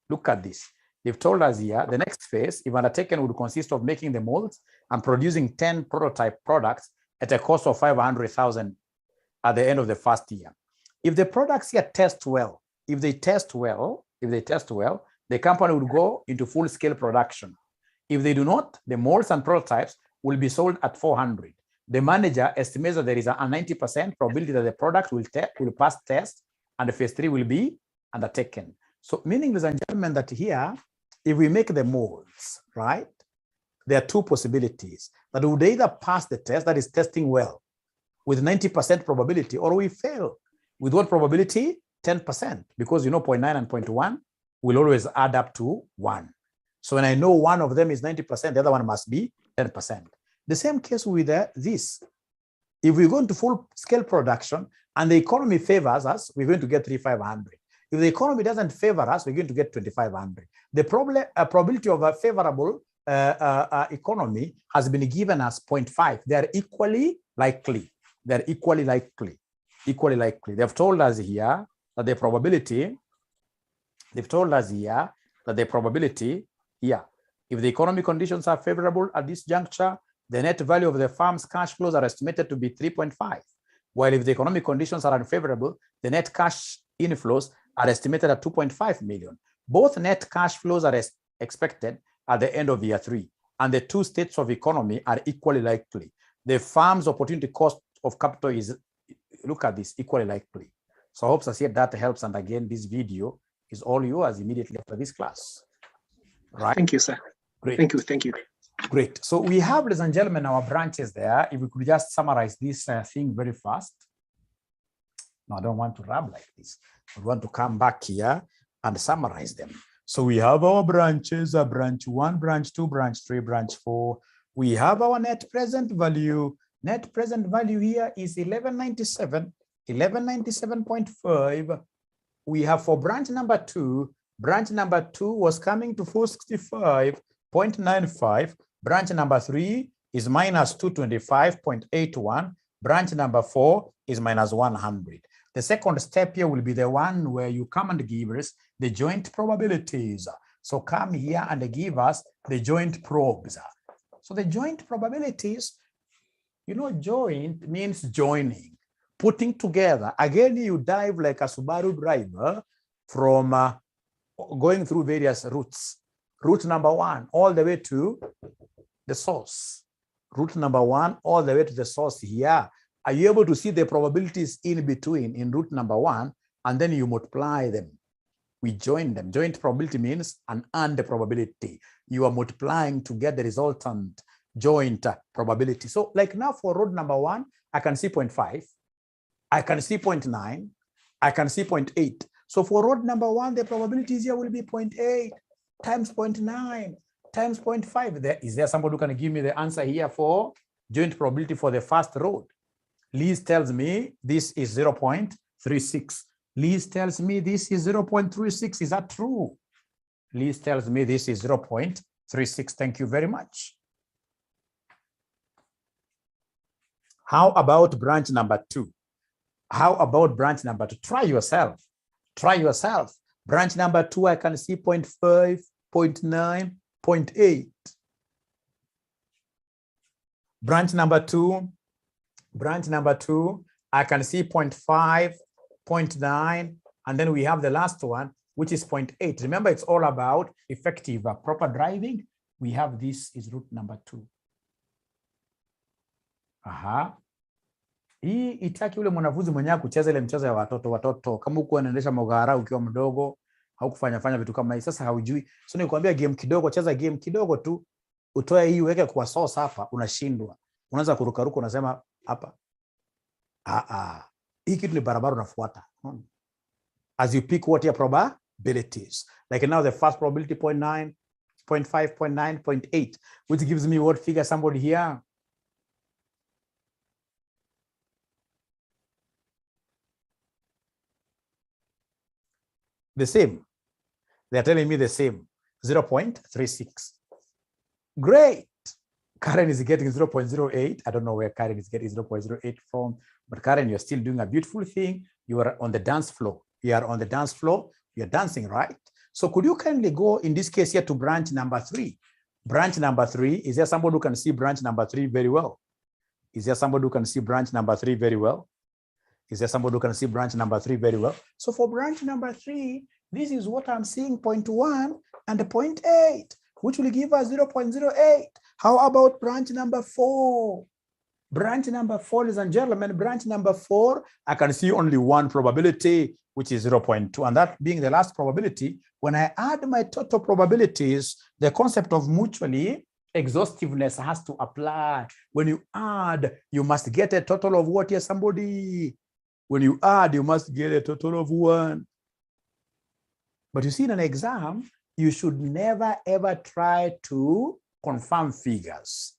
Look at this. They've told us here, the next phase, if undertaken, would consist of making the molds and producing 10 prototype products at a cost of 500,000 at the end of the first year. If the products here test well, if they test well, the company will go into full-scale production. If they do not, the molds and prototypes will be sold at 400. The manager estimates that there is a 90% probability that the product will pass test and the phase 3 will be undertaken. So meaning, ladies and gentlemen, that here, if we make the molds, right, there are 2 possibilities. That we would either pass the test, that is testing well, with 90% probability, or we fail. With what probability? 10%, because you know 0.9 and 0.1 will always add up to 1. So when I know one of them is 90%, the other one must be 10%. The same case with this. If we go into full-scale production and the economy favors us, we're going to get 3,500. If the economy doesn't favor us, we're going to get 2,500. The probability of a favorable economy has been given as 0.5. They are equally likely. They're equally likely. Equally likely. They've told us here that the probability, if the economic conditions are favorable at this juncture, the net value of the firm's cash flows are estimated to be 3.5. While if the economic conditions are unfavorable, the net cash inflows are estimated at 2.5 million. Both net cash flows are expected at the end of year 3, and the 2 states of economy are equally likely. The firm's opportunity cost of capital is, look at this, equally likely. So I hope that helps. And again, this video is all yours immediately after this class. Right? Thank you, sir. Great. Thank you. Great. So we have, ladies and gentlemen, our branches there. If we could just summarize this thing very fast. No, I don't want to rub like this. I want to come back here and summarize them. So we have our branches, branch 1, branch 2, branch 3, branch 4. We have our net present value. Net present value here is 1197.5. We have for branch number 2. Branch number 2 was coming to 465.95. Branch number 3 is minus 225.81. Branch number 4 is minus 100. The second step here will be the one where you come and give us the joint probabilities. So come here and give us the joint probes. So the joint probabilities, you know, joint means joining, putting together. Again, you dive like a Subaru driver from going through various routes. Route number 1 all the way to the source. Route number 1 all the way to the source here. Are you able to see the probabilities in between in route number 1, and then you multiply them? We join them. Joint probability means an and probability. You are multiplying to get the resultant joint probability. So like now for road number 1, I can see 0.5. I can see 0.9. I can see 0.8. So for road number 1, the probabilities here will be 0.8 times 0.9 times 0.5. Is there somebody who can give me the answer here for joint probability for the first road? Liz tells me this is 0.36. Liz tells me this is 0.36. Is that true? Liz tells me this is 0.36. Thank you very much. How about branch number 2? How about branch number 2? Try yourself. Try yourself. Branch number 2, I can see 0.5, 0.9, 0.8. Branch number 2, I can see 0.5, 0.9, and then we have the last one, which is 0.8. Remember, it's all about effective proper driving. We have this is route number 2. Aha. Hii itaki ule mwanafunzi mwenyewe kucheza ile mchezo ya watoto. Kama uko unaendesha mogara ukiwa mdogo, haukufanya vitu kama hii. Sasa haujui. So nikwambia game kidogo, cheza game kidogo tu. Utoe hii uweke kwa source hapa, unashindwa. Unaanza kurukaruka unasema hapa. Hii kitu ni barabara unafuata. As you pick what your probabilities. Like now the first probability 0.9, 0.5, 0.9, 0.8, which gives me what figure somebody here? The same. They're telling me the same, 0.36. Great. Karen is getting 0.08. I don't know where Karen is getting 0.08 from, but Karen, you're still doing a beautiful thing. You are on the dance floor. You are on the dance floor. You're dancing, right? So could you kindly go, in this case here, to branch number 3? Branch number 3, is there somebody who can see branch number 3 very well? Is there somebody who can see branch number 3 very well? Is there somebody who can see branch number 3 very well? So for branch number 3, this is what I'm seeing, 0.1 and 0.8, which will give us 0.08. How about branch number 4? Branch number 4, ladies and gentlemen, branch number 4, I can see only one probability, which is 0.2. And that being the last probability, when I add my total probabilities, the concept of mutually exhaustiveness has to apply. When you add, you must get a total of what? Yes, somebody. When you add, you must get a total of 1. But you see, in an exam, you should never, ever try to confirm figures.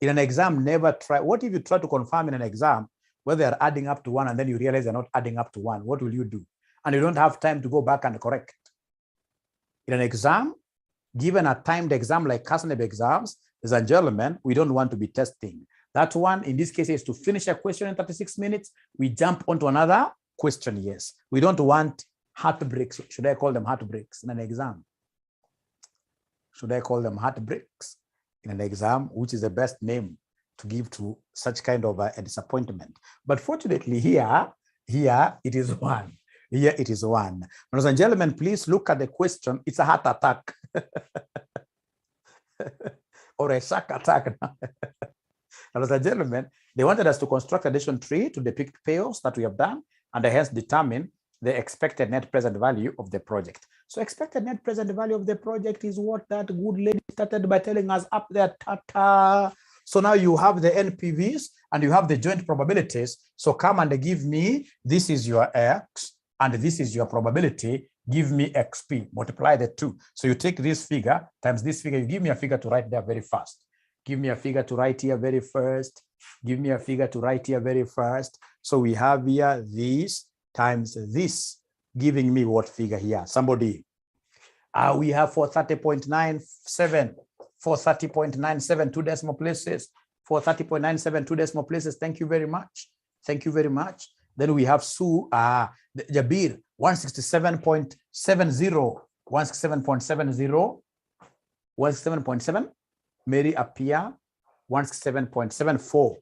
In an exam, never try. What if you try to confirm in an exam whether they're adding up to 1 and then you realize they're not adding up to 1? What will you do? And you don't have time to go back and correct. In an exam, given a timed exam like CASNEB exams, ladies and gentlemen, we don't want to be testing. That one, in this case, is to finish a question in 36 minutes. We jump onto another question, yes. We don't want heartbreaks. Should I call them heartbreaks in an exam? Should I call them heartbreaks in an exam, which is the best name to give to such kind of a disappointment? But fortunately here it is 1. Here it is 1. Ladies and gentlemen, please look at the question. It's a heart attack or a shark attack. Ladies and gentlemen, they wanted us to construct a decision tree to depict payoffs that we have done and hence determine the expected net present value of the project. So expected net present value of the project is what that good lady started by telling us up there, tata. So now you have the NPVs and you have the joint probabilities. So come and give me, this is your X and this is your probability. Give me XP, multiply the 2. So you take this figure times this figure, you give me a figure to write there very fast. Give me a figure to write here very first. Give me a figure to write here very first. So we have here this times this, giving me what figure here? Somebody. We have 430.97. 430.97, 2 decimal places. 430.97, 2 decimal places. Thank you very much. Thank you very much. Then we have Sue, Jabir, 167.70. 167.70. 167.7. Mary Apia, 167.74.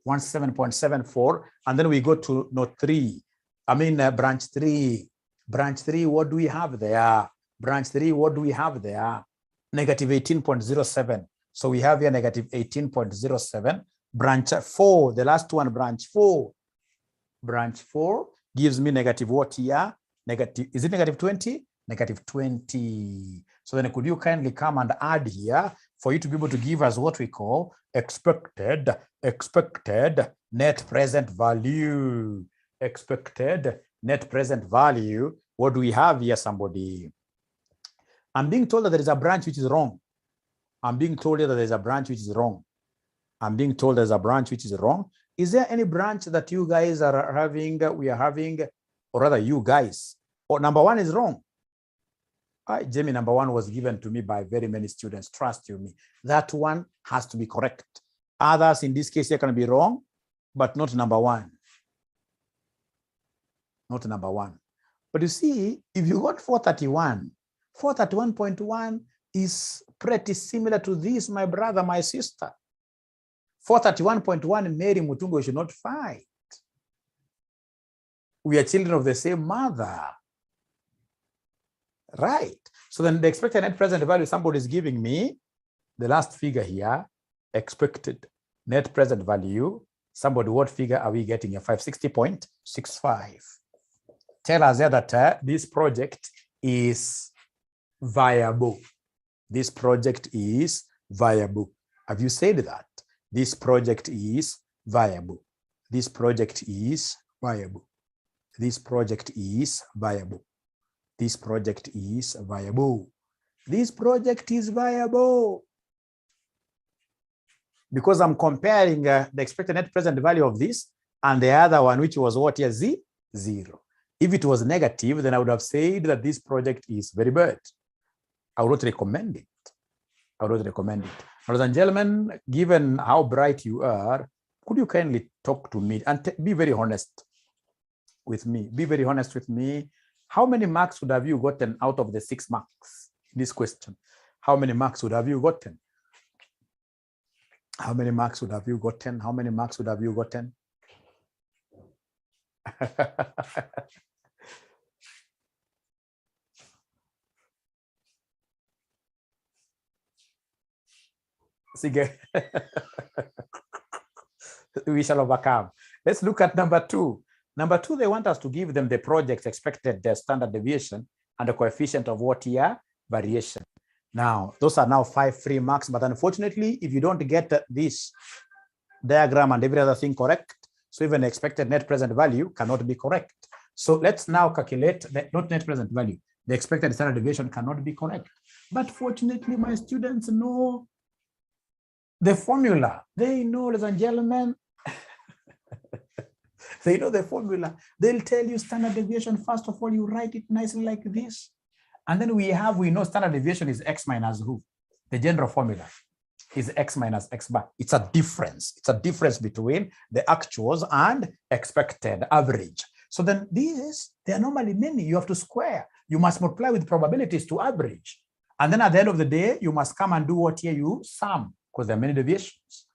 167.74. And then we go to note 3. Branch 3. Branch 3, what do we have there? Branch 3, what do we have there? Negative 18.07. So we have here negative 18.07. Branch 4, the last one, branch 4. Branch 4 gives me negative what here? Negative, is it negative 20? Negative 20. So then could you kindly come and add here for you to be able to give us what we call expected net present value. Expected net present value. What do we have here, somebody? I'm being told that there is a branch which is wrong. I'm being told that there's a branch which is wrong. I'm being told there's a branch which is wrong. Is there any branch that you guys are having, we are having, or rather you guys, or number one is wrong? Jamie, number one was given to me by very many students. Trust you me. That one has to be correct. Others in this case, they can be wrong, but not number one. Not number one. But you see, if you got 431, 431.1 is pretty similar to this, my brother, my sister. 431.1, Mary Mutungo should not fight. We are children of the same mother. Right. So then the expected net present value, somebody is giving me the last figure here, expected net present value. Somebody, what figure are we getting here? 560.65. Tell us there that this project is viable. This project is viable. Have you said that? This project is viable. This project is viable. This project is viable. This project is viable. This project is viable. Because I'm comparing the expected net present value of this and the other one, which was what here? 0. If it was negative, then I would have said that this project is very bad. I would not recommend it. I would not recommend it. Ladies and gentlemen, given how bright you are, could you kindly talk to me and be very honest with me? Be very honest with me. How many marks would have you gotten out of the 6 marks in this question? How many marks would have you gotten? How many marks would have you gotten? How many marks would have you gotten? We shall overcome. Let's look at number 2. Number 2, they want us to give them the project's expected standard deviation and the coefficient of what year variation. Now, those are now 5 free marks, but unfortunately, if you don't get this diagram and every other thing correct, so even the expected net present value cannot be correct. So let's now calculate the not net present value. The expected standard deviation cannot be correct. But fortunately, my students know the formula. They know, ladies and gentlemen, they know the formula. They'll tell you standard deviation. First of all, you write it nicely like this. And then we know standard deviation is x minus who? The general formula is x minus x bar. It's a difference. It's a difference between the actuals and expected average. So then these, they are normally many. You have to square. You must multiply with probabilities to average. And then at the end of the day, you must come and do what here? You sum, because there are many deviations.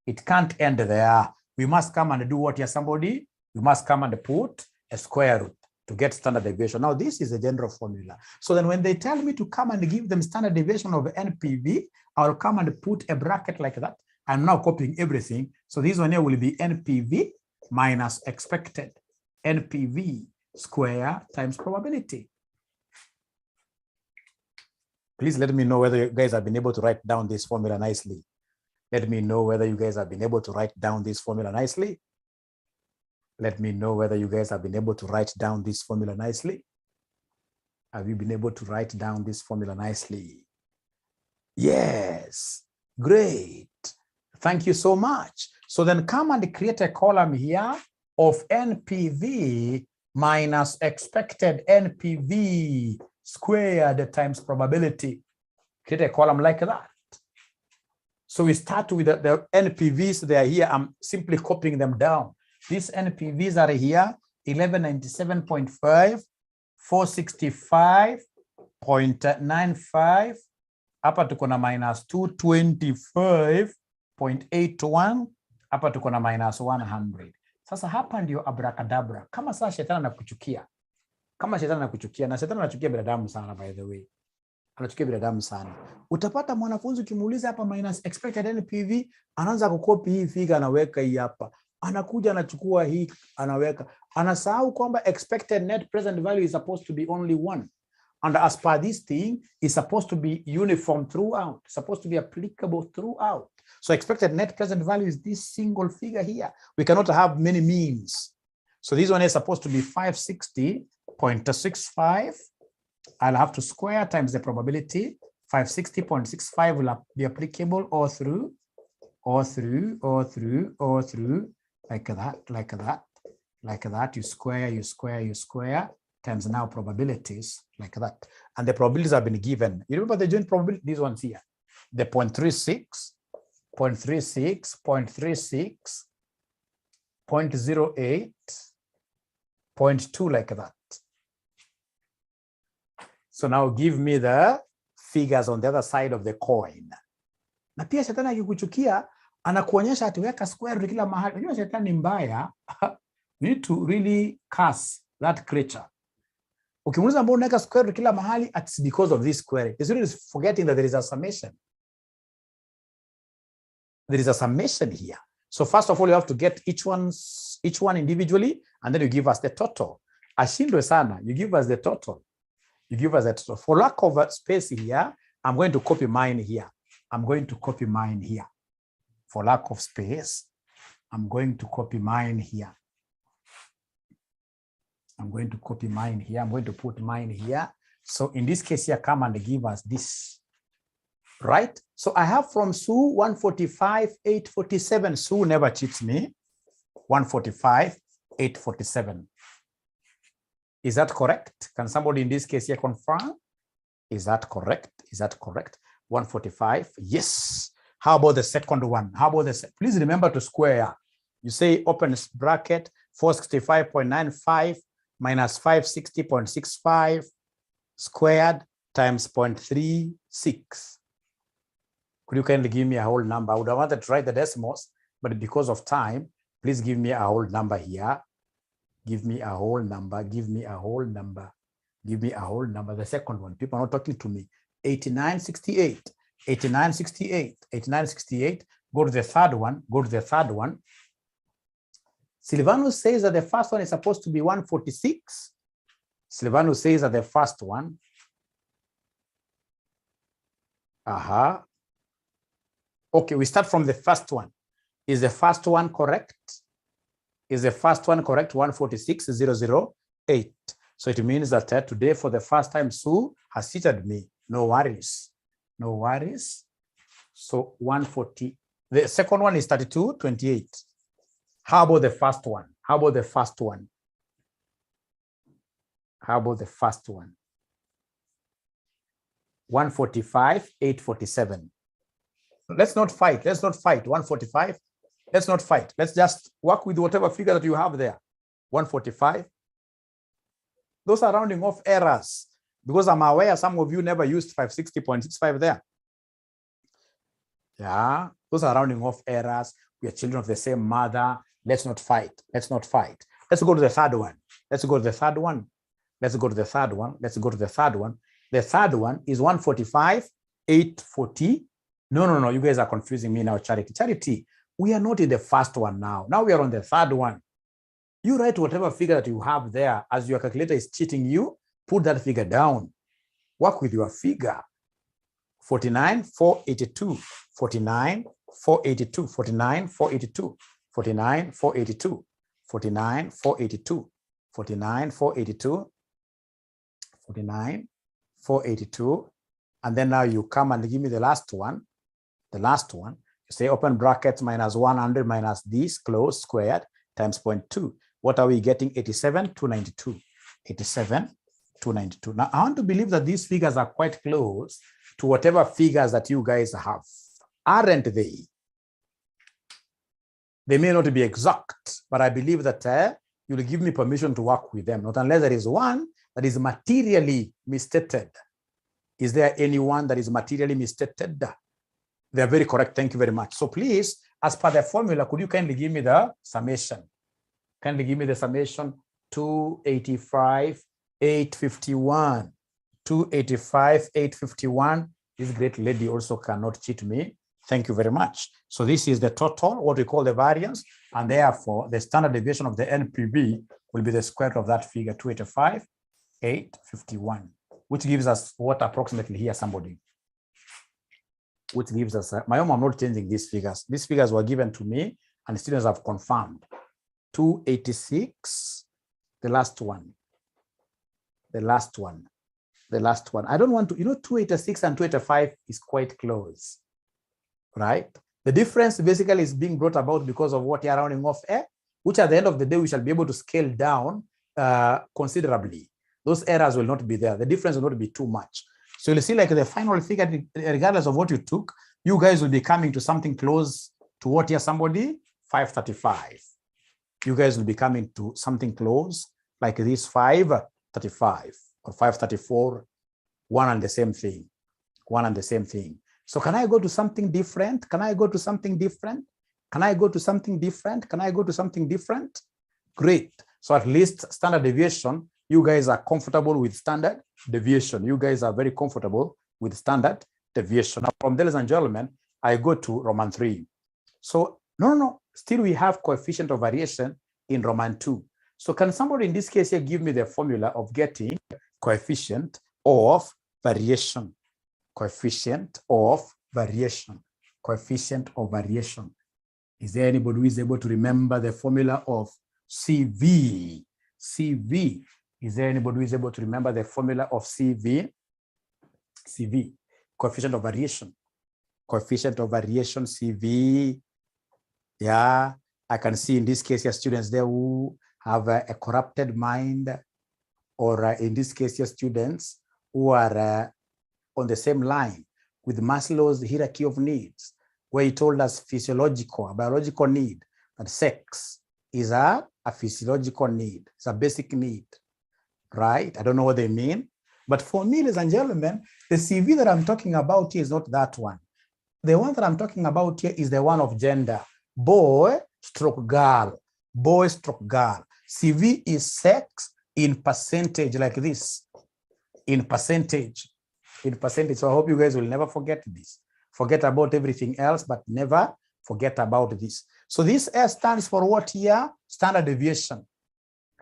It can't end there. We must come and do what here, somebody? We must come and put a square root to get standard deviation. Now, this is a general formula. So then when they tell me to come and give them standard deviation of NPV, I'll come and put a bracket like that. I'm now copying everything. So this one here will be NPV minus expected. NPV square times probability. Please let me know whether you guys have been able to write down this formula nicely. Let me know whether you guys have been able to write down this formula nicely. Let me know whether you guys have been able to write down this formula nicely. Have you been able to write down this formula nicely? Yes, great. Thank you so much. So then come and create a column here of NPV minus expected NPV squared times probability. Create a column like that. So we start with the NPVs. They are here. I'm simply copying them down. These NPVs are here, 1197.5, 465.95, hapa tuko na minus 225.81, hapa tuko na minus 100. Sasa hapa ndio abracadabra. Kama sasa shetani anakuchukia. Kama shetani anakuchukia, na shetani anachukia binadamu sana, by the way. Anachukia binadamu sana. Utapata mwanafunzi ukimuuliza hapa minus expected NPV, anaanza kukopi hii figure anaweka hii hapa. Anakuja anachukua hii anaweka. Anasahau kwamba expected net present value is supposed to be only 1. And as per this thing, it's supposed to be uniform throughout, supposed to be applicable throughout. So expected net present value is this single figure here. We cannot have many means. So this one is supposed to be 560.65. I'll have to square times the probability. 560.65 will be applicable all through, like that. You square, times now probabilities, like that. And the probabilities have been given. You remember the joint probability, these ones here. The 0.36, 0.36, 0.36, 0.08, 0.2, like that. So now give me the figures on the other side of the coin. Na pia shetani akikuchukia anakuonyesha atiweka square root kila mahali. Unajua shetani mbaya. You need to really curse that creature. Ukimuuliza mbona unaweka square root kila mahali, it's because of this square. It's really forgetting that there is a summation. There is a summation here. So first of all, you have to get each one individually, and then you give us the total. Ashindwe sana, you give us the total. You give us a total. For lack of a space here, I'm going to copy mine here. For lack of space, I'm going to copy mine here. I'm going to put mine here. So in this case here, come and give us this, right? So I have from Sue 145,847. Sue never cheats me. 145,847. Is that correct? Can somebody in this case here confirm? Is that correct? 145, yes. How about the second one? Please remember to square. You say open bracket 465.95 minus 560.65 squared times 0.36. Could you kindly give me a whole number? I would have wanted to write the decimals, but because of time, please give me a whole number here. Give me a whole number. The second one, people are not talking to me. 8968. Go to the third one. Silvanus says that the first one is supposed to be 146. Silvanus says that the first one. Okay, we start from the first one. Is the first one correct? 146,008. So it means that today, for the first time, Sue has cheated me. No worries. So 140. The second one is 32.28. How about the first one? 145,847. Let's not fight. 145. Let's not fight. Let's just work with whatever figure that you have there. 145. Those are rounding off errors, because I'm aware some of you never used 560.65 there. Yeah, those are rounding off errors. We are children of the same mother. Let's not fight. Let's go to the third one. The third one is 145,840. No, you guys are confusing me now, Charity. We are not in the first one now. Now we are on the third one. You write whatever figure that you have there. As your calculator is cheating you, put that figure down. Work with your figure. 49,482. 49,482. 49,482. 49,482. 49,482. 49,482. 49,482. And then now you come and give me the last one. You say open brackets minus 100 minus this close squared times 0.2. What are we getting? 87,292. 87,292. Now I want to believe that these figures are quite close to whatever figures that you guys have, aren't they? They may not be exact, but I believe that you'll give me permission to work with them, not unless there is one that is materially misstated. Is there anyone that is materially misstated? They are very correct. Thank you very much. So please, as per the formula, could you kindly give me the summation? 285,851. 285,851. This great lady also cannot cheat me. Thank you very much. So this is the total, what we call the variance, and therefore the standard deviation of the NPV will be the square root of that figure, 285,851. which gives us what approximately here, somebody? Which gives us, my own, I'm not changing these figures. These figures were given to me and students have confirmed. 286, the last one. The last one. The last one. I don't want to, 286 and 285 is quite close, right? The difference basically is being brought about because of what you're rounding off, which at the end of the day, we shall be able to scale down considerably. Those errors will not be there. The difference will not be too much. So you'll see like the final figure, regardless of what you took, you guys will be coming to something close to what here, somebody? 535. You guys will be coming to something close like this 535 or 534, one and the same thing, one and the same thing. So can I go to something different? Can I go to something different? Can I go to something different? Can I go to something different? Great. So at least standard deviation, you guys are comfortable with standard deviation. You guys are very comfortable with standard deviation. Now, from there, ladies and gentlemen, I go to Roman 3. So no, still we have coefficient of variation in Roman 2. So can somebody in this case here give me the formula of getting coefficient of variation? Coefficient of variation. Coefficient of variation. Is there anybody who is able to remember the formula of CV? CV. Is there anybody who is able to remember the formula of CV? CV. Coefficient of variation. Coefficient of variation, CV. Yeah, I can see in this case here students there who have a corrupted mind, or in this case here students who are on the same line with Maslow's hierarchy of needs, where he told us a biological need, that sex is a physiological need. It's a basic need, right? I don't know what they mean. But for me, ladies and gentlemen, the CV that I'm talking about here is not that one. The one that I'm talking about here is the one of gender. Boy stroke girl. Boy stroke girl. CV is sex in percentage, like this. In percentage. In percentage. So I hope you guys will never forget this. Forget about everything else, but never forget about this. So this S stands for what here? Standard deviation,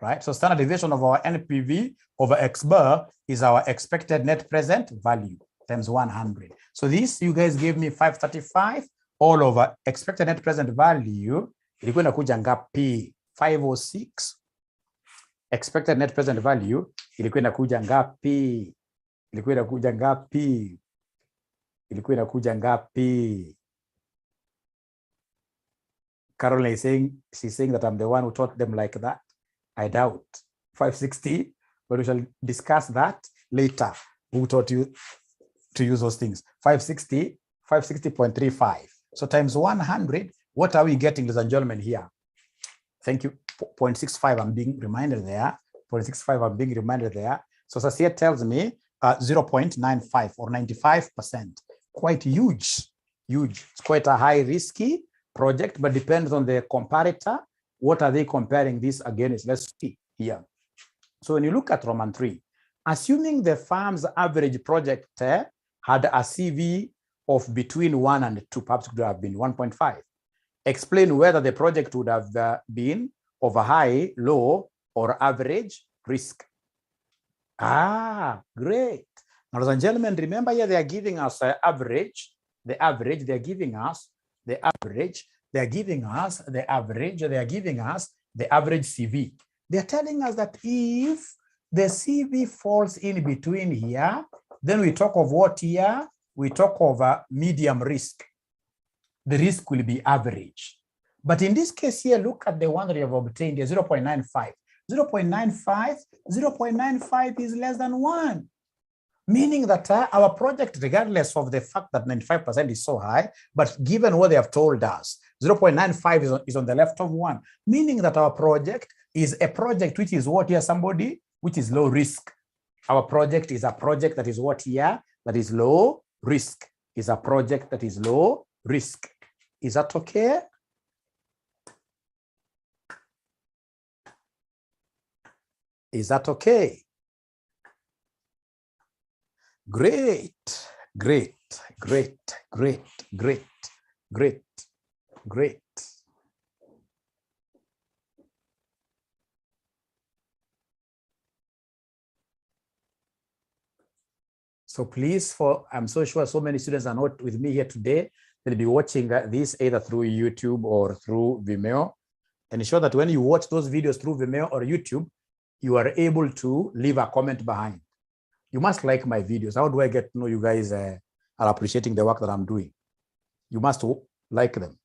right? So standard deviation of our NPV over X bar is our expected net present value times 100. So this, you guys gave me 535 all over expected net present value. Ilikuwa inakuja ngapi? 506. Expected net present value ilikuwa inakuja ngapi? Ilikuwa inakuja ngapi? Ilikuwa inakuja ngapi? Caroline is saying, she's saying that I'm the one who taught them like that. I doubt. 560, but we shall discuss that later. Who taught you to use those things? 560, 560.35. So times 100, what are we getting, ladies and gentlemen, here? Thank you. 0.65, I'm being reminded there. 0.65, I'm being reminded there. So Sasiet tells me 0.95 or 95%. Quite huge, huge. It's quite a high risky project, but depends on the comparator. What are they comparing this against? Let's see here. So when you look at Roman 3, assuming the firm's average project had a CV of between 1 and 2, perhaps it could have been 1.5. Explain whether the project would have been of a high, low, or average risk. Ah, great. Now, ladies and gentlemen, remember here they are giving us average, the average, they are giving us the average, they are giving us the average, they are giving us the average CV. They are telling us that if the CV falls in between here, then we talk of what here? We talk of a medium risk. The risk will be average. But in this case here, look at the one that you have obtained here, 0.95. 0.95 is less than 1. Meaning that our project, regardless of the fact that 95% is so high, but given what they have told us, 0.95 is on the left of 1, meaning that our project is a project which is what here, somebody, which is low risk. Our project is a project that is what here, that is low risk, is a project that is low risk. Is that okay? Is that okay? Great, great, great, great, great, great, great. So please, I'm so sure so many students are not with me here today. They'll be watching this either through YouTube or through Vimeo. And ensure that when you watch those videos through Vimeo or YouTube, you are able to leave a comment behind. You must like my videos. How do I get to know you guys are appreciating the work that I'm doing? You must like them.